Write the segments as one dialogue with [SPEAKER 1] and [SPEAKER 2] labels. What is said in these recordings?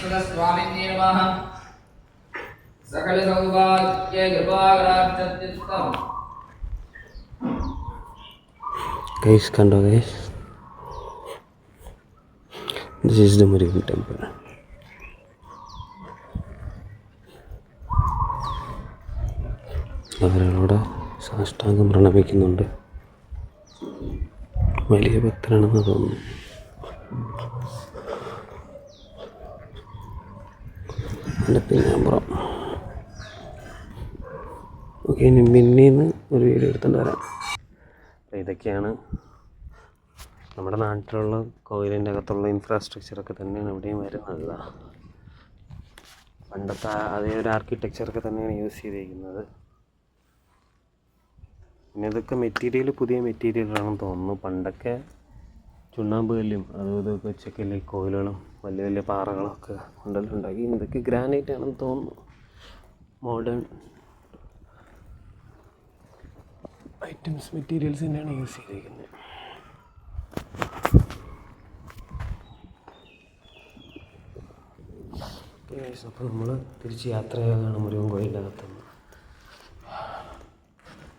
[SPEAKER 1] स्वामिन्ये नमः सकल सौभाग्य कृपाकटाक्षचित्तम्
[SPEAKER 2] Guys, kando guys, this is the Murugan temple. അവരവിടെ സാഷ്ടാംഗം പ്രണമിക്കുന്നുണ്ട്. വലിയ ഭക്തരാണെന്ന് തോന്നുന്നു. എൻ്റെ പിന്നാമ്പുറം. ഓക്കെ, ഇനി മിന്നിന്ന് ഒരു വീഡിയോ എടുത്തുകൊണ്ട് വരാം. അപ്പോൾ ഇതൊക്കെയാണ് നമ്മുടെ നാട്ടിലുള്ള കോയിലിൻ്റെ അകത്തുള്ള ഇൻഫ്രാസ്ട്രക്ചറൊക്കെ തന്നെയാണ് ഇവിടെയും വരുന്നത്. പണ്ടത്തെ അതേ ഒരു ആർക്കിടെക്ചറൊക്കെ തന്നെയാണ് യൂസ് ചെയ്തിരിക്കുന്നത്. പിന്നെ ഇതൊക്കെ മെറ്റീരിയൽ പുതിയ മെറ്റീരിയലാണെന്ന് തോന്നുന്നു. പണ്ടൊക്കെ ചുണ്ണാമ്പ് കല്ലും അതും ഇതൊക്കെ വെച്ചൊക്കെ കോയിലുകളും വലിയ വലിയ പാറകളൊക്കെ ഉണ്ടാക്കി. ഇതൊക്കെ ഗ്രാനൈറ്റ് ആണെന്ന് തോന്നുന്നു. മോഡേൺ ഐറ്റംസ് മെറ്റീരിയൽസ് തന്നെയാണ് യൂസ് ചെയ്തിരിക്കുന്നത്. അപ്പോൾ നമ്മൾ തിരിച്ച് യാത്രയാകാണ് മുരുകൻ കോയിലിനകത്തുനിന്ന്.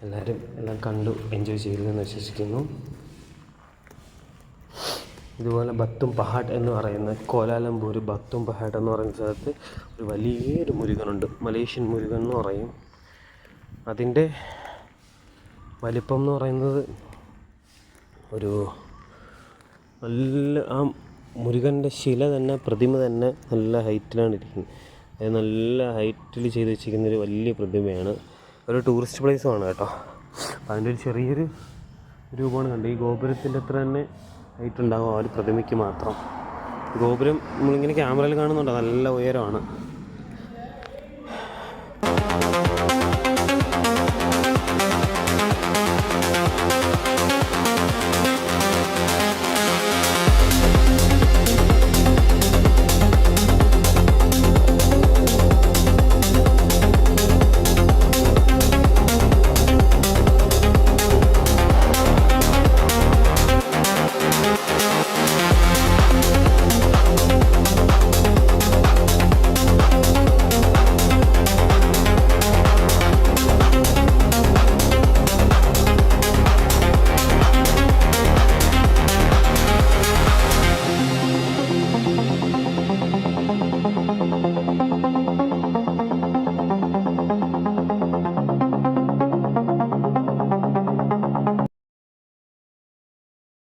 [SPEAKER 2] എല്ലാവരും എല്ലാം കണ്ടു എൻജോയ് ചെയ്തെന്ന് വിശ്വസിക്കുന്നു. ഇതുപോലെ ബത്തും പഹാഡ് എന്ന് പറയുന്ന കോലാലംപൂർ ബത്തും പഹാഡ് എന്ന് പറയുന്ന സ്ഥലത്ത് ഒരു വലിയൊരു മുരുകനുണ്ട്. മലേഷ്യൻ മുരുകൻ എന്ന് പറയും. അതിൻ്റെ വലിപ്പം എന്ന് പറയുന്നത് ഒരു നല്ല ആ മുരുകൻ്റെ ശില തന്നെ പ്രതിമ തന്നെ നല്ല ഹൈറ്റിലാണ് ഇരിക്കുന്നത്. അത് നല്ല ഹൈറ്റിൽ ചെയ്ത് വെച്ചിരിക്കുന്നൊരു വലിയ പ്രതിമയാണ്. ഒരു ടൂറിസ്റ്റ് പ്ലേസുമാണ് കേട്ടോ. അതിൻ്റെ ഒരു ചെറിയൊരു രൂപമാണ് കണ്ടത്. ഈ ഗോപുരത്തിൻ്റെ അത്ര തന്നെ ഹൈറ്റ് ഉണ്ടാകും ആ ഒരു പ്രതിമയ്ക്ക് മാത്രം. ഗോപുരം നമ്മളിങ്ങനെ ക്യാമറയിൽ കാണുന്നുണ്ടോ, നല്ല ഉയരമാണ്.